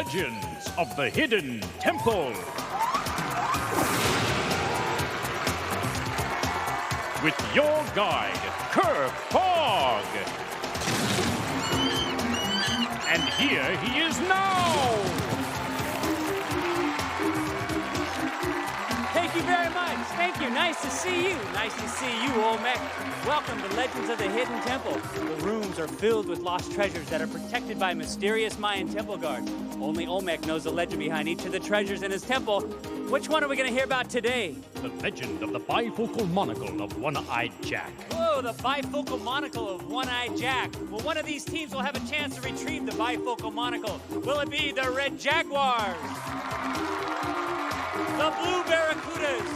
Legends of the Hidden Temple. With your guide, Kirk Fogg. And here he is now. Thank you very much. Thank you. Nice to see you. Nice to see you, Olmec. Welcome to Legends of the Hidden Temple. The rooms are filled with lost treasures that are protected by mysterious Mayan temple guards. Only Olmec knows the legend behind each of the treasures in his temple. Which one are we going to hear about today? The legend of the bifocal monocle of One-Eyed Jack. Whoa, the bifocal monocle of One-Eyed Jack. Well, one of these teams will have a chance to retrieve the bifocal monocle. Will it be the Red Jaguars? The Blue Barracudas?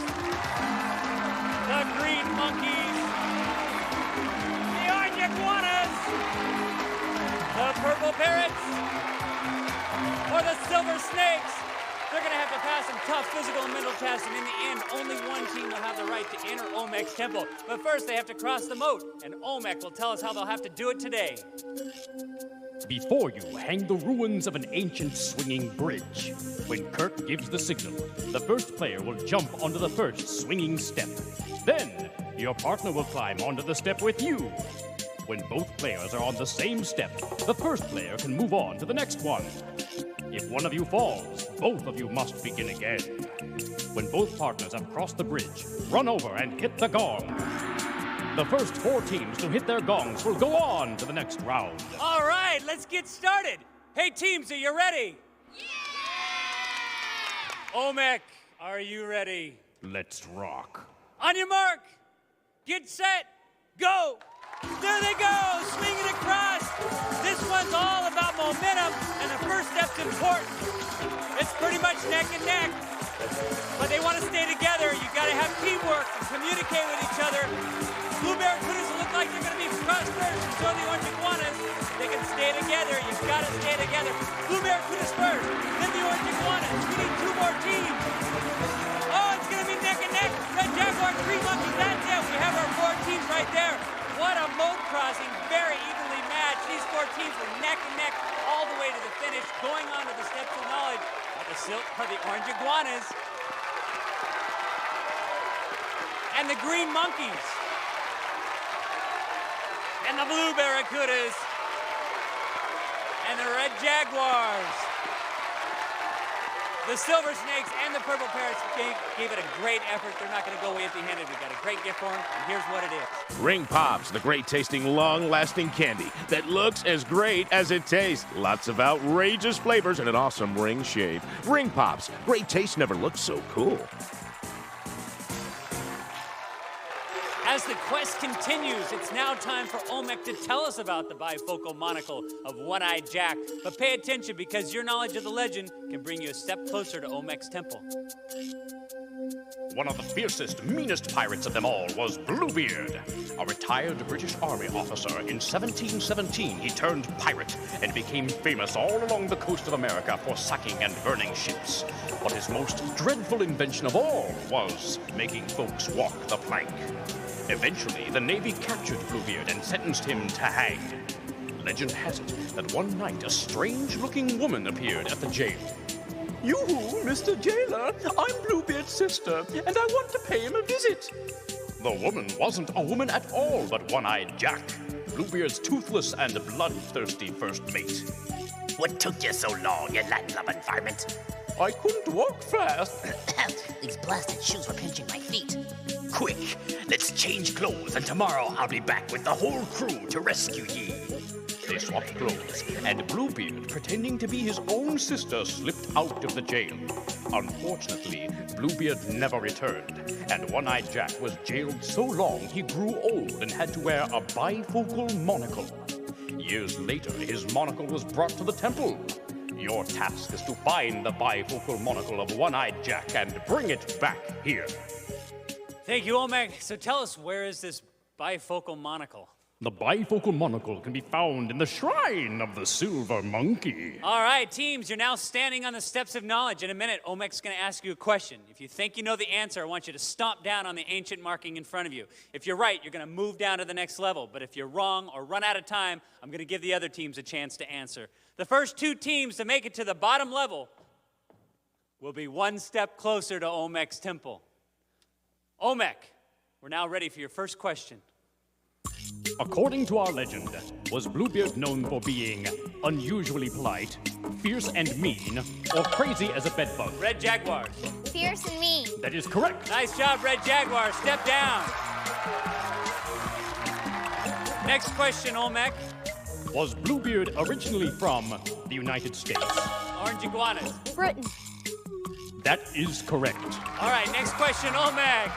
The Green Monkeys? The Orange Iguanas? The Purple Parrots? Or the Silver Snakes? They're going to have to pass some tough physical and mental tests, and in the end, only one team will have the right to enter Olmec's temple. But first, they have to cross the moat, and Olmec will tell us how they'll have to do it today. Before you hang the ruins of an ancient swinging bridge. When Kirk gives the signal, the first player will jump onto the first swinging step. Then, your partner will climb onto the step with you. When both players are on the same step, the first player can move on to the next one. If one of you falls, both of you must begin again. When both partners have crossed the bridge, run over and hit the gong. The first 4 teams to hit their gongs will go on to the next round. All right, let's get started. Hey, teams, are you ready? Yeah! Olmec, are you ready? Let's rock. On your mark, get set, go! There they go, swinging across. This one's all about momentum, and the first step's important. It's pretty much neck and neck, but they want to stay together. You got to have teamwork and communicate with each other. Blue Barracudas look like they're going to be cross first, and so the Orange Iguanas. They can stay together. You've got to stay together. Blue Barracudas first, then the Orange Iguanas. We need 2 more teams. Oh, it's going to be neck and neck. Red Jaguar, Green Monkey, that's it. We have our 4 teams right there. What a moat crossing, very evenly matched. These 4 teams were neck and neck all the way to the finish, going on to the steps of knowledge of the Orange Iguanas and the Green Monkeys and the Blue Barracudas and the Red Jaguars. The Silver Snakes and the Purple Parrots gave it a great effort. They're not going to go away empty-handed. We've got a great gift for them, and here's what it is. Ring Pops, the great-tasting, long-lasting candy that looks as great as it tastes. Lots of outrageous flavors and an awesome ring shape. Ring Pops, great taste never looked so cool. As the quest continues, it's now time for Olmec to tell us about the bifocal monocle of One-Eyed Jack. But pay attention, because your knowledge of the legend can bring you a step closer to Olmec's temple. One of the fiercest, meanest pirates of them all was Bluebeard. A retired British Army officer, in 1717 he turned pirate and became famous all along the coast of America for sacking and burning ships. But his most dreadful invention of all was making folks walk the plank. Eventually, the Navy captured Bluebeard and sentenced him to hang. Legend has it that one night a strange-looking woman appeared at the jail. Yoo-hoo, Mr. Jailer. I'm Bluebeard's sister, and I want to pay him a visit. The woman wasn't a woman at all, but One-Eyed Jack, Bluebeard's toothless and bloodthirsty first mate. What took you so long, you land-loving varmint? I couldn't walk fast. These blasted shoes were pinching my feet. Quick, let's change clothes, and tomorrow I'll be back with the whole crew to rescue ye. They swapped clothes, and Bluebeard, pretending to be his own sister, slipped out of the jail. Unfortunately, Bluebeard never returned, and One-Eyed Jack was jailed so long he grew old and had to wear a bifocal monocle. Years later, his monocle was brought to the temple. Your task is to find the bifocal monocle of One-Eyed Jack and bring it back here. Thank you, Olmec. So tell us, where is this bifocal monocle? The bifocal monocle can be found in the shrine of the Silver Monkey. All right, teams, you're now standing on the steps of knowledge. In a minute, Olmec's going to ask you a question. If you think you know the answer, I want you to stomp down on the ancient marking in front of you. If you're right, you're going to move down to the next level. But if you're wrong or run out of time, I'm going to give the other teams a chance to answer. The first two teams to make it to the bottom level will be one step closer to Olmec's temple. Olmec, we're now ready for your first question. According to our legend, was Bluebeard known for being unusually polite, fierce and mean, or crazy as a bedbug? Red Jaguars. Fierce and mean. That is correct. Nice job, Red Jaguars. Step down. Next question, Olmec. Was Bluebeard originally from the United States? Orange iguanas. Britain. That is correct. All right, next question, Olmec.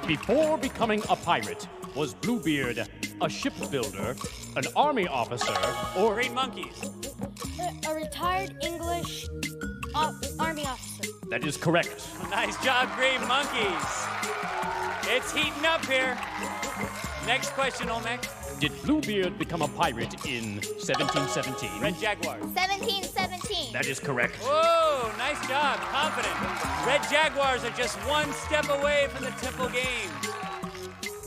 Before becoming a pirate, was Bluebeard a shipbuilder, an army officer, or... Green monkeys. A retired English army officer. That is correct. Nice job, Green monkeys. It's heating up here. Next question, Olmec. Did Bluebeard become a pirate in 1717? Red Jaguars. 1717. That is correct. Whoa, nice job, confident. Red Jaguars are just one step away from the Temple Games.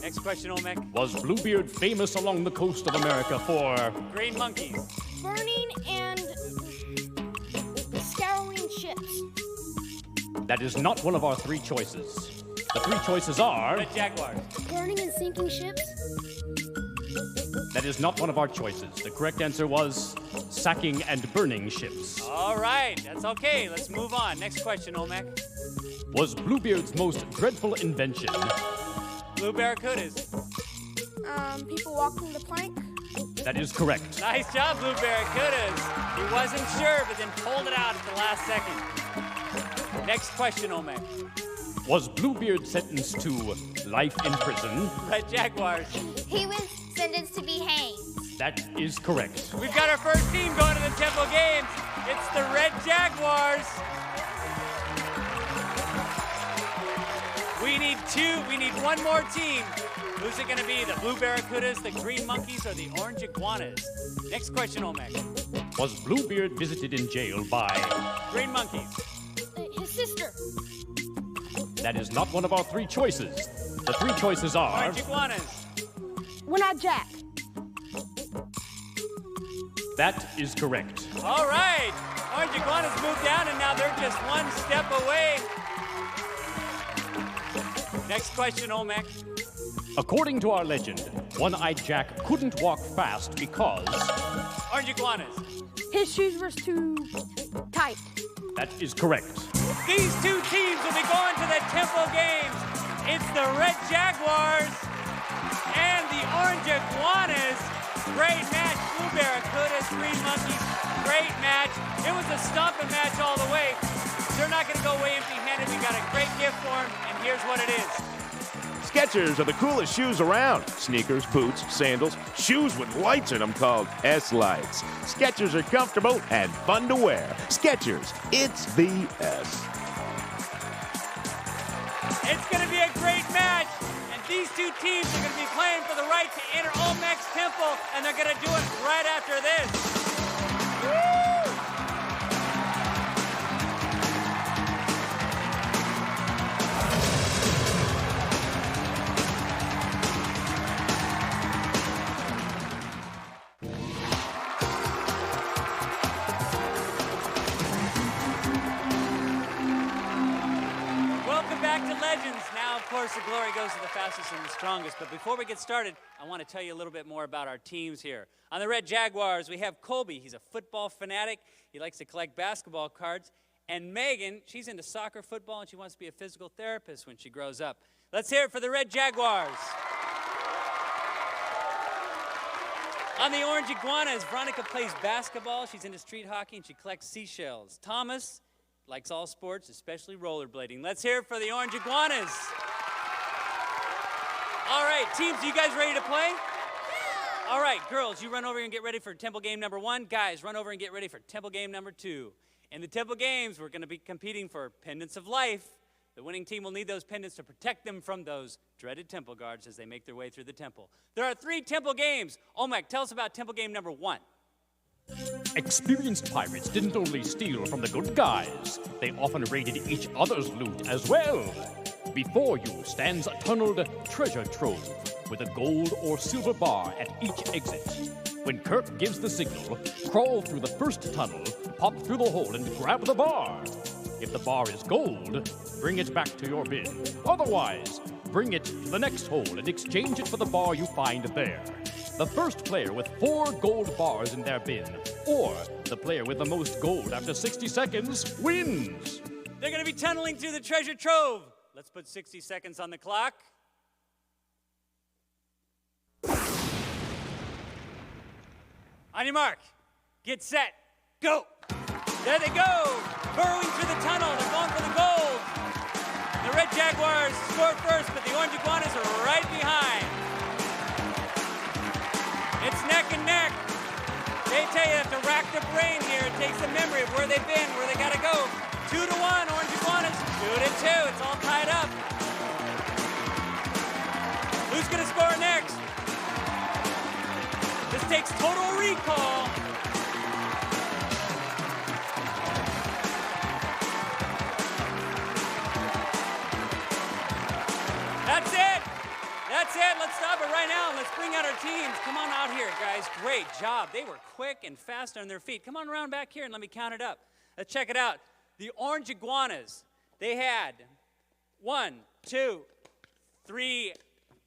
Next question, Olmec. Was Bluebeard famous along the coast of America for... Green monkeys. Burning and scouring ships. That is not one of our three choices. The three choices are... Red Jaguars. Burning and sinking ships. That is not one of our choices. The correct answer was sacking and burning ships. All right, that's okay. Let's move on. Next question, Olmec. Was Bluebeard's most dreadful invention... Blue barracudas. People walking the plank. That is correct. Nice job, Blue barracudas. He wasn't sure, but then pulled it out at the last second. Next question, Olmec. Was Bluebeard sentenced to life in prison? Red Jaguars. He was sentenced to be hanged. That is correct. We've got our first team going to the Temple Games. It's the Red Jaguars. We need one more team. Who's it going to be? The Blue Barracudas, the Green Monkeys, or the Orange Iguanas? Next question, Olmec. Was Bluebeard visited in jail by... Green Monkeys. His sister. That is not one of our three choices. The three choices are... Orange Iguanas. One-eyed Jack. That is correct. All right. Orange Iguanas moved down, and now they're just one step away. Next question, Olmec. According to our legend, One-Eyed Jack couldn't walk fast because... Orange Iguanas. His shoes were too tight. That is correct. These two teams will be going to the Temple Games. It's the Red Jaguars and the Orange Iguanas. Great match. Blue Barracudas, Green Monkeys. Great match. It was a stomping match all the way. They're not going to go away empty-handed. We got a great gift for them, and here's what it is. Skechers are the coolest shoes around. Sneakers, boots, sandals, shoes with lights in them called S-Lights. Skechers are comfortable and fun to wear. Skechers, it's the S. It's going to be a great match, and these two teams are going to be playing for the right to enter Olmec's Temple, and they're going to do it right after this. Woo! Of course, the glory goes to the fastest and the strongest. But before we get started, I want to tell you a little bit more about our teams here. On the Red Jaguars, we have Colby. He's a football fanatic. He likes to collect basketball cards. And Megan, she's into soccer, football, and she wants to be a physical therapist when she grows up. Let's hear it for the Red Jaguars. On the Orange Iguanas, Veronica plays basketball. She's into street hockey, and she collects seashells. Thomas likes all sports, especially rollerblading. Let's hear it for the Orange Iguanas. All right, teams, you guys ready to play? Yeah. All right, girls, you run over and get ready for Temple Game number 1. Guys, run over and get ready for Temple Game number 2. In the Temple Games, we're going to be competing for pendants of life. The winning team will need those pendants to protect them from those dreaded temple guards as they make their way through the temple. There are 3 Temple Games. Olmec, tell us about Temple Game number 1. Experienced pirates didn't only steal from the good guys, they often raided each other's loot as well. Before you stands a tunneled treasure trove with a gold or silver bar at each exit. When Kirk gives the signal, crawl through the first tunnel, pop through the hole, and grab the bar. If the bar is gold, bring it back to your bin. Otherwise, bring it to the next hole and exchange it for the bar you find there. The first player with 4 gold bars in their bin, or the player with the most gold after 60 seconds, wins. They're going to be tunneling through the treasure trove. Let's put 60 seconds on the clock. On your mark, get set, go. There they go, burrowing through the tunnel. They're going for the gold. The red Jaguars score first, but the orange iguanas are right behind. It's neck and neck. They tell you have to rack their brain here. It takes the memory of where they've been, where they gotta go. 2-1, orange iguanas. 2-2, it's all tied up. Who's gonna score next? This takes total recall. That's it. That's it. Let's stop it right now. Let's bring out our teams. Come on out here, guys. Great job. They were quick and fast on their feet. Come on around back here and let me count it up. Let's check it out. The orange iguanas, they had 1, 2, 3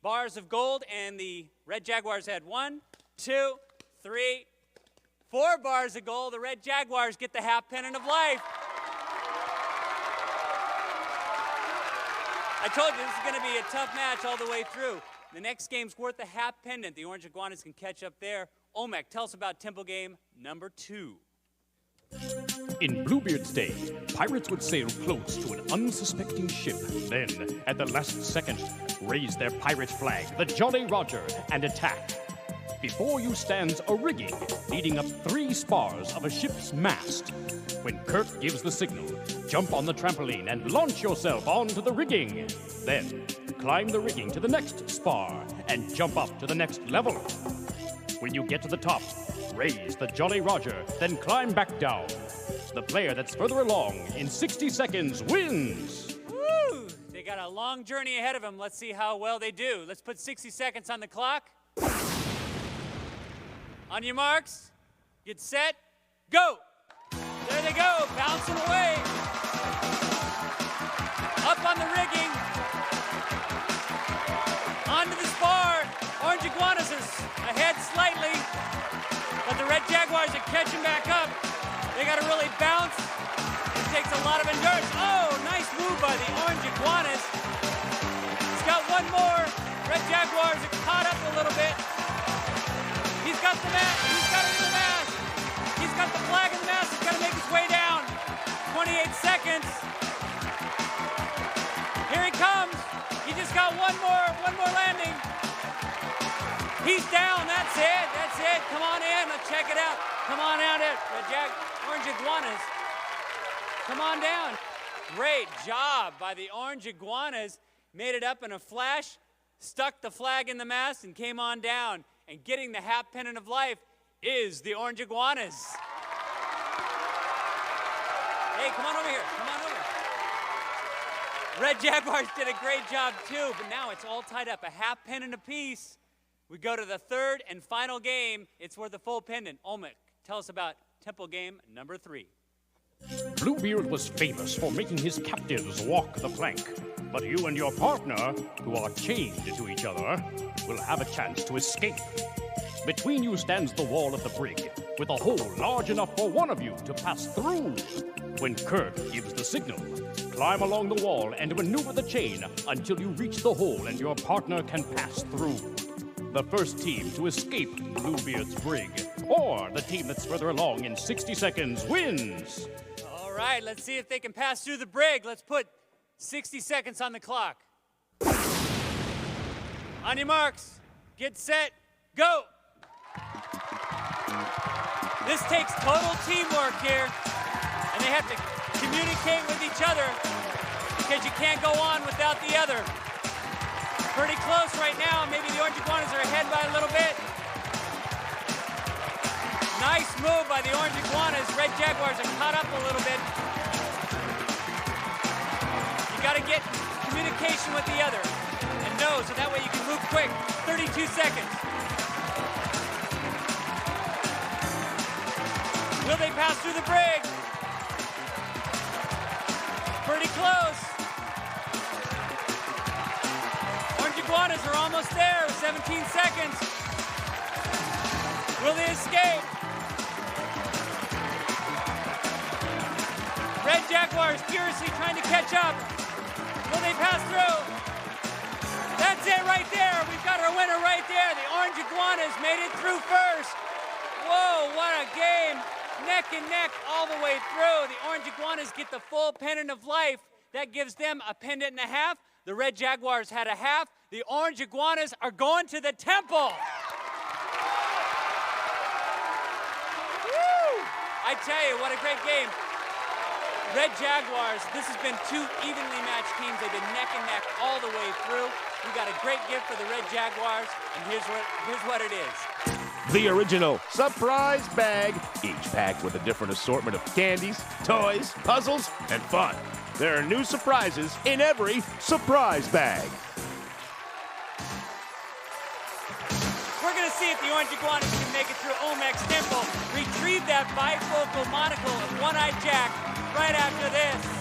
bars of gold, and the red Jaguars had 1, 2, 3, 4 bars of gold. The red Jaguars get the half pennant of life. I told you this is going to be a tough match all the way through. The next game's worth a half pendant. The orange iguanas can catch up there. Olmec, tell us about Temple game number 2. In Bluebeard's day, pirates would sail close to an unsuspecting ship. Then, at the last second, raise their pirate flag, the Jolly Roger, and attack. Before you stands a rigging leading up 3 spars of a ship's mast. When Kirk gives the signal, jump on the trampoline and launch yourself onto the rigging. Then, climb the rigging to the next spar and jump up to the next level. When you get to the top, raise the Jolly Roger, then climb back down. The player that's further along in 60 seconds wins. Woo! They got a long journey ahead of them. Let's see how well they do. Let's put 60 seconds on the clock. On your marks, get set, go. There they go, bouncing away. Up on the rigging. Onto the spar. Orange iguanas is ahead slightly, but the red Jaguars are catching back up. They got to really bounce. It takes a lot of endurance. Oh, nice move by the orange iguanas. He's got one more. Red Jaguars are caught up a little bit. He's got the mat. He's got it in the mast. He's got the flag in the mast. He's got to make his way down. 28 seconds. Here he comes. He just got one more landing. He's down. That's it. That's it. Come on in. Let's check it out. Come on out it. Orange iguanas. Come on down. Great job by the orange iguanas. Made it up in a flash, stuck the flag in the mast, and came on down. And getting the half pennant of life is the orange iguanas. Hey, come on over here. Come on over. Red Jaguars did a great job too, but now it's all tied up. A half pennant apiece. We go to the third and final game. It's worth a full pendant. Olmec, tell us about Temple game number 3. Bluebeard was famous for making his captives walk the plank. But you and your partner, who are chained to each other, will have a chance to escape. Between you stands the wall of the brig, with a hole large enough for one of you to pass through. When Kirk gives the signal, climb along the wall and maneuver the chain until you reach the hole and your partner can pass through. The first team to escape Bluebeard's brig, or the team that's further along in 60 seconds, wins. All right, let's see if they can pass through the brig. Let's put 60 seconds on the clock. On your marks, get set, go. This takes total teamwork here, and they have to communicate with each other because you can't go on without the other. Pretty close right now. Maybe the orange iguanas are ahead by a little bit. Nice move by the orange iguanas. Red Jaguars are caught up a little bit. You got to get communication with the other and know, so that way you can move quick. 32 seconds. Will they pass through the bridge? Pretty close. Orange iguanas are almost there with 17 seconds. Will they escape? Red Jaguars furiously trying to catch up. Will they pass through? That's it right there. We've got our winner right there. The Orange Iguanas made it through first. Whoa, what a game. Neck and neck all the way through. The Orange Iguanas get the full pendant of life. That gives them a pendant and a half. The Red Jaguars had a half. The Orange Iguanas are going to the temple. Woo! I tell you, what a great game. Red Jaguars, this has been two evenly matched teams. They've been neck and neck all the way through. We got a great gift for the Red Jaguars, and here's what it is. The original surprise bag, each packed with a different assortment of candies, toys, puzzles, and fun. There are new surprises in every surprise bag. We're going to see if the Orange Iguanas can make it through Olmec's Temple, retrieve that bifocal monocle of One-Eyed Jack right after this.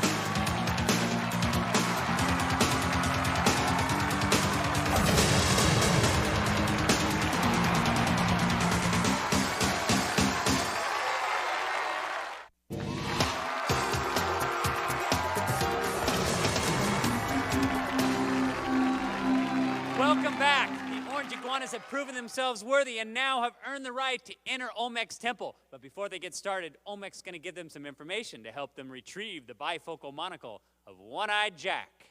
Welcome back. The Orange Iguanas have proven themselves worthy and now have earned the right to enter Olmec's Temple. But before they get started, Olmec's going to give them some information to help them retrieve the bifocal monocle of One-Eyed Jack.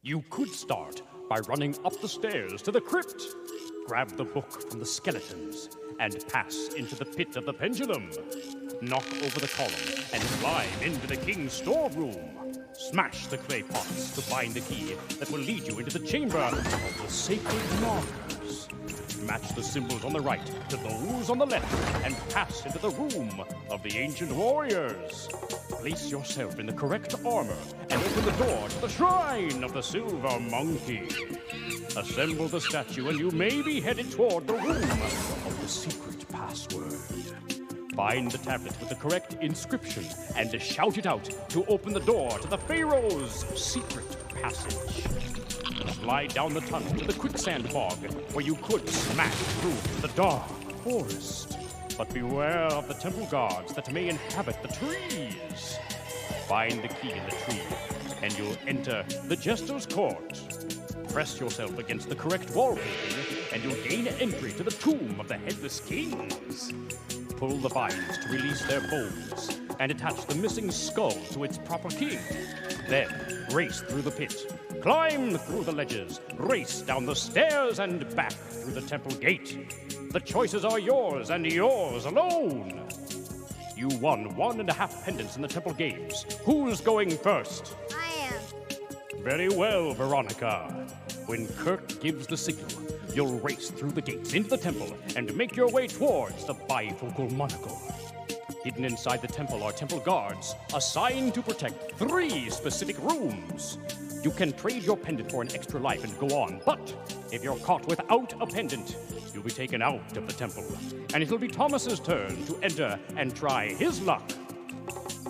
You could start by running up the stairs to the crypt. Grab the book from the skeletons and pass into the pit of the pendulum. Knock over the column and climb into the king's storeroom. Smash the clay pots to find the key that will lead you into the chamber of the sacred markers. Match the symbols on the right to those on the left and pass into the room of the ancient warriors. Place yourself in the correct armor and open the door to the shrine of the silver monkey. Assemble the statue and you may be headed toward the room of the secret password. Find the tablet with the correct inscription and shout it out to open the door to the Pharaoh's secret passage. Slide down the tunnel to the quicksand bog where you could smash through the dark forest. But beware of the temple guards that may inhabit the trees. Find the key in the tree and you'll enter the Jester's Court. Press yourself against the correct wall painting and you'll gain entry to the tomb of the Headless Kings. Pull the vines to release their bones and attach the missing skull to its proper king. Then race through the pit, climb through the ledges, race down the stairs and back through the temple gate. The choices are yours and yours alone. You won 1.5 pendants in the temple games. Who's going first? I am. Very well, Veronica. When Kirk gives the signal, you'll race through the gates into the temple and make your way towards the bifocal monocle. Hidden inside the temple are temple guards assigned to protect 3 specific rooms. You can trade your pendant for an extra life and go on, but if you're caught without a pendant, you'll be taken out of the temple, and it'll be Thomas's turn to enter and try his luck.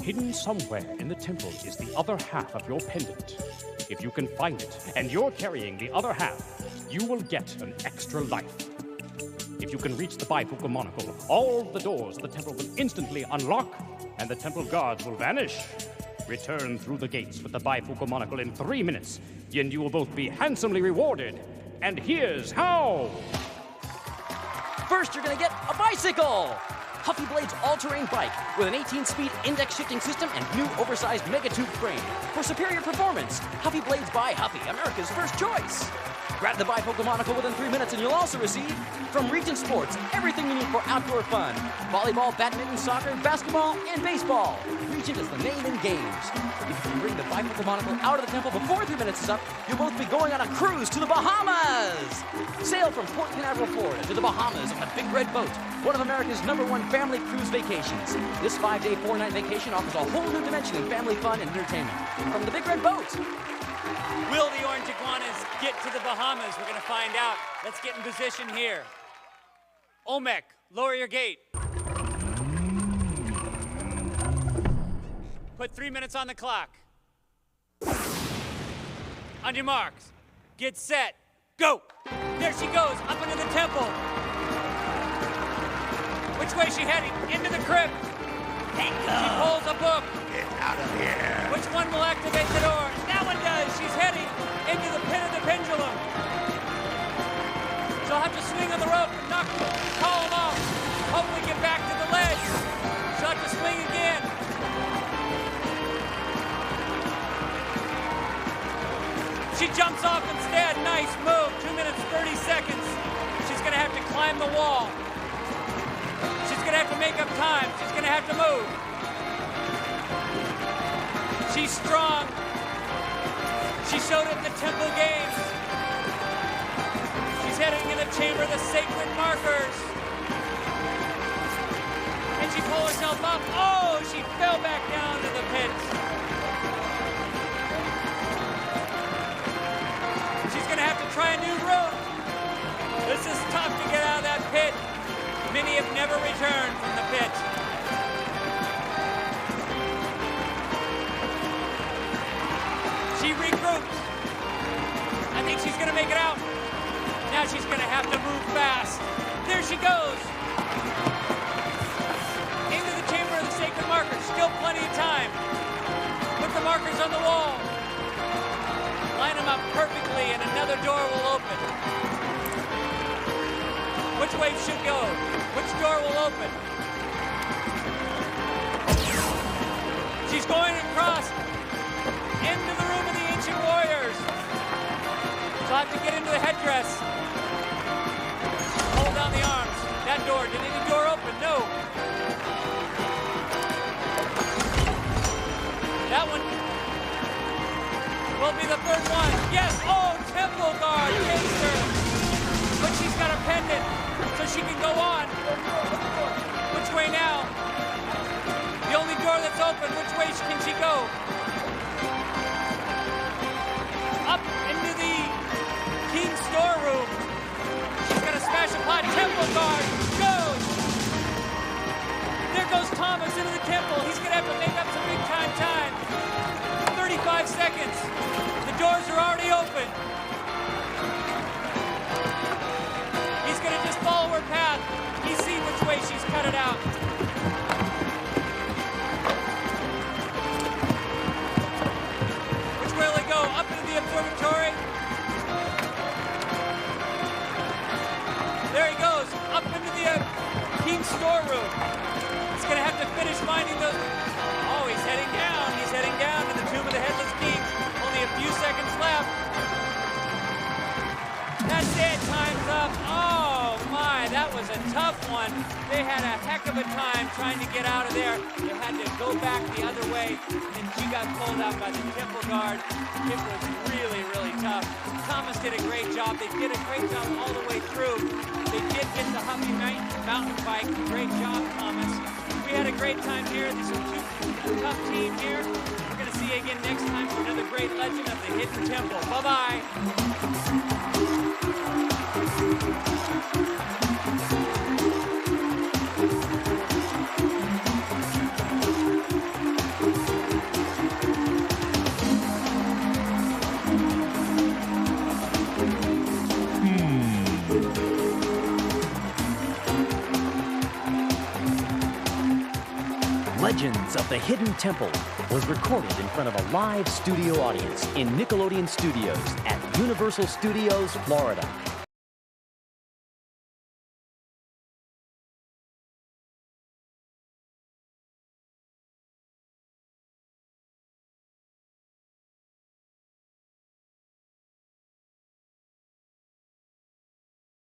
Hidden somewhere in the temple is the other half of your pendant. If you can find it, and you're carrying the other half, you will get an extra life. If you can reach the bifocal monocle, all the doors of the temple will instantly unlock, and the temple guards will vanish. Return through the gates with the bifocal monocle in 3 minutes, and you will both be handsomely rewarded. And here's how! First, you're gonna get a bicycle! Huffy Blade's all-terrain bike with an 18-speed index shifting system and new oversized megatube frame. For superior performance, Huffy Blades by Huffy, America's first choice. Grab the bifocal monocle within 3 minutes and you'll also receive, from Regent Sports, everything you need for outdoor fun. Volleyball, badminton, soccer, basketball, and baseball. Regent is the name in games. If you can bring the bifocal monocle out of the temple before 3 minutes is up, you'll both be going on a cruise to the Bahamas! Sail from Port Canaveral, Florida to the Bahamas on the Big Red Boat, one of America's #1 family cruise vacations. This 5-day, 4-night vacation offers a whole new dimension in family fun and entertainment. From the Big Red Boat. Will the Orange Iguanas get to the Bahamas? We're going to find out. Let's get in position here. Olmec, lower your gate. put 3 minutes on the clock. On your marks, get set, go! There she goes, up into the temple. Which way is she heading? Into the crypt. She pulls a book. Get out of here. Which one will activate the door? That one does. She's heading into the pit of the pendulum. She'll have to swing on the rope and call him off. Hopefully get back to the ledge. She'll have to swing again. She jumps off instead. Nice move. 2 minutes, 30 seconds. She's going to have to climb the wall. She's going to have to make up time. She's going to have to move. She's strong. She showed it in the Temple Games. She's heading in the chamber of the sacred markers. And she pulled herself up. Oh, she fell back down to the pit. She's going to have to try a new route. This is tough to get out of that pit. Many have never returned from the pit. She regroups. I think she's going to make it out. Now she's going to have to move fast. There she goes. Into the chamber of the sacred markers. Still plenty of time. Put the markers on the wall. Line them up perfectly and another door will open. Which way should go? Which door will open? She's going across into the room of the ancient warriors. She'll have to get into the headdress. Hold down the arms. That door, did any door open? No. That one will be the third one. Yes, oh, Temple Guard takes her. But she's got a pendant, so she can go on. Which way now? The only door that's open, which way can she go? Up into the king's storeroom. She's gonna smash a pot. Temple Guard goes. There goes Thomas into the temple. He's gonna have to make up some big time. 35 seconds. The doors are already open. He's going to just follow her path. He's seen which way she's cut it out. Which way will it go? Up into the observatory? There he goes. Up into the king's storeroom. He's going to have to finish finding those... Oh, he's heading down. He's heading down to the tomb of the headless king. Only a few seconds left. That's it. Time's up. Oh, my. That was a tough one. They had a heck of a time trying to get out of there. They had to go back the other way, and she got pulled out by the Temple Guard. It was really, really tough. Thomas did a great job. They did a great job all the way through. They did get the Huffy mountain bike. Great job, Thomas. We had a great time here. This is a tough team here. We're going to see you again next time for another great legend of the Hidden Temple. Bye-bye. Legends of the Hidden Temple was recorded in front of a live studio audience in Nickelodeon Studios at Universal Studios, Florida.